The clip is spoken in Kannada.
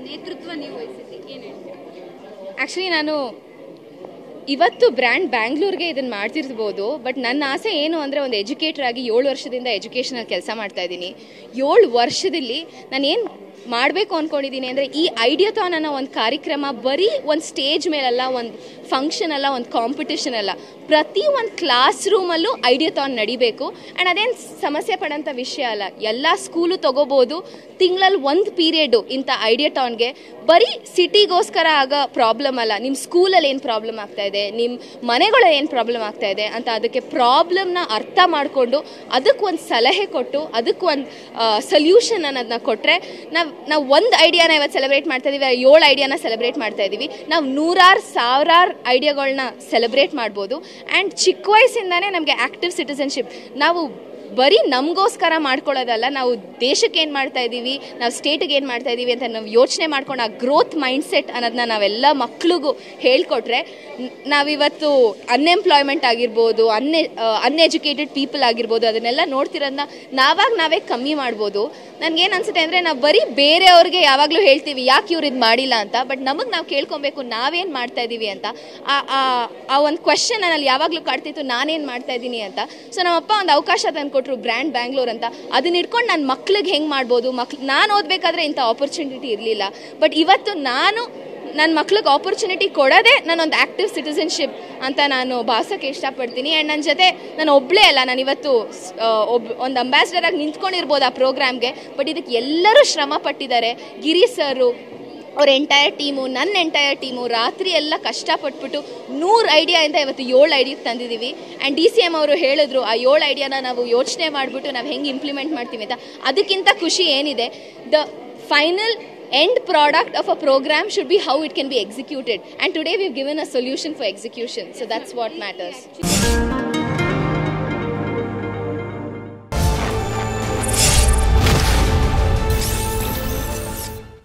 ನೇತೃತ್ವ ನೀವು ವಹಿಸಿದ್ರಿ, ಏನು ಹೇಳ್ತೀರಾ? ಆ್ಯಕ್ಚುಲಿ ನಾನು ಇವತ್ತು ಬ್ರ್ಯಾಂಡ್ ಬ್ಯಾಂಗ್ಳೂರ್ಗೆ ಇದನ್ನು ಮಾಡ್ತಿರ್ಬೋದು, ಬಟ್ ನನ್ನ ಆಸೆ ಏನು ಅಂದರೆ ಒಂದು ಎಜುಕೇಟರ್ ಆಗಿ 7 ವರ್ಷದಿಂದ ಎಜುಕೇಷನಲ್ಲಿ ಕೆಲಸ ಮಾಡ್ತಾ ಇದ್ದೀನಿ. 7 ವರ್ಷದಲ್ಲಿ ನಾನು ಏನು ಮಾಡಬೇಕು ಅಂದ್ಕೊಂಡಿದ್ದೀನಿ ಅಂದರೆ ಈ ಐಡಿಯಾಥಾನ್ ಅನ್ನೋ ಒಂದು ಕಾರ್ಯಕ್ರಮ ಬರೀ ಒಂದು ಸ್ಟೇಜ್ ಮೇಲಲ್ಲ, ಒಂದು ಫಂಕ್ಷನ್ ಅಲ್ಲ, ಒಂದು ಕಾಂಪಿಟಿಷನ್ ಅಲ್ಲ, ಪ್ರತಿ ಒಂದು ಕ್ಲಾಸ್ ರೂಮಲ್ಲೂ ಐಡಿಯಾಥಾನ್ ನಡಿಬೇಕು. ಆ್ಯಂಡ್ ಅದೇನು ಸಮಸ್ಯೆ ಪಡೋಂಥ ವಿಷಯ ಅಲ್ಲ, ಎಲ್ಲ ಸ್ಕೂಲು ತೊಗೋಬೋದು. ತಿಂಗಳಲ್ಲಿ ಒಂದು ಪೀರಿಯಡು ಇಂಥ ಐಡಿಯಾಥಾನ್ಗೆ ಬರೀ ಸಿಟಿಗೋಸ್ಕರ ಆಗೋ ಪ್ರಾಬ್ಲಮ್ ಅಲ್ಲ, ನಿಮ್ಮ ಸ್ಕೂಲಲ್ಲಿ ಏನು ಪ್ರಾಬ್ಲಮ್ ಆಗ್ತಾಯಿದೆ, ನಿಮ್ಮ ಮನೆಗಳಲ್ಲಿ ಏನು ಪ್ರಾಬ್ಲಮ್ ಆಗ್ತಾಯಿದೆ ಅಂತ ಅದಕ್ಕೆ ಪ್ರಾಬ್ಲಮ್ನ ಅರ್ಥ ಮಾಡಿಕೊಂಡು ಅದಕ್ಕೊಂದು ಸಲಹೆ ಕೊಟ್ಟು ಅದಕ್ಕೊಂದು ಸೊಲ್ಯೂಷನ್ ಅನ್ನೋದನ್ನ ಕೊಟ್ಟರೆ ನಾವು ಒಂದು ಐಡಿಯಾನ ಇವತ್ತು ಸೆಲೆಬ್ರೇಟ್ ಮಾಡ್ತಾ ಇದ್ದೀವಿ, 7 ಐಡಿಯಾನ ಸೆಲೆಬ್ರೇಟ್ ಮಾಡ್ತಾ ಇದ್ದೀವಿ. ನಾವು 100,000 ಐಡಿಯಾಗಳನ್ನ ಸೆಲೆಬ್ರೇಟ್ ಮಾಡ್ಬೋದು. ಆ್ಯಂಡ್ ಚಿಕ್ಕ ವಯಸ್ಸಿಂದಾನೇ ನಮಗೆ ಆ್ಯಕ್ಟಿವ್ ಸಿಟಿಸನ್ಶಿಪ್, ನಾವು ಬರೀ ನಮಗೋಸ್ಕರ ಮಾಡ್ಕೊಳ್ಳೋದಲ್ಲ, ನಾವು ದೇಶಕ್ಕೆ ಏನು ಮಾಡ್ತಾ ಇದ್ದೀವಿ, ನಾವು ಸ್ಟೇಟಿಗೆ ಏನು ಮಾಡ್ತಾ ಇದ್ದೀವಿ ಅಂತ ನಾವು ಯೋಚನೆ ಮಾಡ್ಕೊಂಡು ಆ ಗ್ರೋತ್ ಮೈಂಡ್ಸೆಟ್ ಅನ್ನೋದನ್ನ ನಾವೆಲ್ಲ ಮಕ್ಳಿಗೂ ಹೇಳ್ಕೊಟ್ರೆ ನಾವಿವತ್ತು ಅನ್ಎಂಪ್ಲಾಯ್ಮೆಂಟ್ ಆಗಿರ್ಬೋದು, ಅನ್ಎಜುಕೇಟೆಡ್ ಪೀಪಲ್ ಆಗಿರ್ಬೋದು, ಅದನ್ನೆಲ್ಲ ನೋಡ್ತಿರೋದನ್ನ ನಾವೇ ಕಮ್ಮಿ ಮಾಡ್ಬೋದು. ನನಗೇನು ಅನ್ಸುತ್ತೆ ಅಂದರೆ ನಾವು ಬರೀ ಬೇರೆಯವ್ರಿಗೆ ಯಾವಾಗಲೂ ಹೇಳ್ತೀವಿ ಯಾಕೆ ಇವ್ರು ಇದು ಮಾಡಿಲ್ಲ ಅಂತ, ಬಟ್ ನಮಗೆ ನಾವು ಕೇಳ್ಕೊಬೇಕು ನಾವೇನು ಮಾಡ್ತಾ ಇದ್ದೀವಿ ಅಂತ. ಆ ಒಂದು ಕ್ವೆಶ್ಚನ್ ನನ್ನಲ್ಲಿ ಯಾವಾಗಲೂ ಕಾಡ್ತಿತ್ತು, ನಾನೇನು ಮಾಡ್ತಾ ಇದ್ದೀನಿ ಅಂತ. ಸೊ ನಮ್ಮಪ್ಪ ಒಂದು ಅವಕಾಶ ತಂದುಕೊಟ್ರು, ಬ್ರ್ಯಾಂಡ್ ಬ್ಯಾಂಗ್ಳೂರ್ ಅಂತ. ಅದನ್ನ ಇಟ್ಕೊಂಡು ನನ್ನ ಮಕ್ಳಿಗೆ ಹೆಂಗೆ ಮಾಡ್ಬೋದು, ನಾನು ಓದಬೇಕಾದ್ರೆ ಇಂಥ ಆಪರ್ಚುನಿಟಿ ಇರಲಿಲ್ಲ, ಬಟ್ ಇವತ್ತು ನನ್ನ ಮಕ್ಳಿಗೆ ಆಪರ್ಚುನಿಟಿ ಕೊಡೋದೇ ನಾನೊಂದು ಆ್ಯಕ್ಟಿವ್ ಸಿಟಿಸನ್ಶಿಪ್ ಅಂತ ನಾನು ಭಾವಿಸೋಕ್ಕೆ ಇಷ್ಟಪಡ್ತೀನಿ. ಆ್ಯಂಡ್ ನನ್ನ ಜೊತೆ ನಾನು ಒಬ್ಬಳೇ ಅಲ್ಲ, ನಾನು ಇವತ್ತು ಒಂದು ಅಂಬಾಸಿಡರ್ ಆಗಿ ನಿಂತ್ಕೊಂಡಿರ್ಬೋದು ಆ ಪ್ರೋಗ್ರಾಮ್ಗೆ, ಬಟ್ ಇದಕ್ಕೆ ಎಲ್ಲರೂ ಶ್ರಮ ಪಟ್ಟಿದ್ದಾರೆ. ಗಿರಿ ಸರು, ಅವ್ರ ಎಂಟೈರ್ ಟೀಮು, ನನ್ನ ಎಂಟೈರ್ ಟೀಮು ರಾತ್ರಿ ಎಲ್ಲ ಕಷ್ಟಪಟ್ಬಿಟ್ಟು 100 ಐಡಿಯಾಯಿಂದ ಇವತ್ತು 7 ಐಡಿಯಾಗೆ ತಂದಿದ್ದೀವಿ. ಆ್ಯಂಡ್ DCM ಅವರು ಹೇಳಿದ್ರು ಆ 7 ಐಡಿಯಾನ ನಾವು ಯೋಚನೆ ಮಾಡಿಬಿಟ್ಟು ನಾವು ಹೆಂಗೆ ಇಂಪ್ಲಿಮೆಂಟ್ ಮಾಡ್ತೀವಿ ಅಂತ. ಅದಕ್ಕಿಂತ ಖುಷಿ ಏನಿದೆ, the final end product of a program should be how it can be executed, and today we've given a solution for execution, so that's what matters.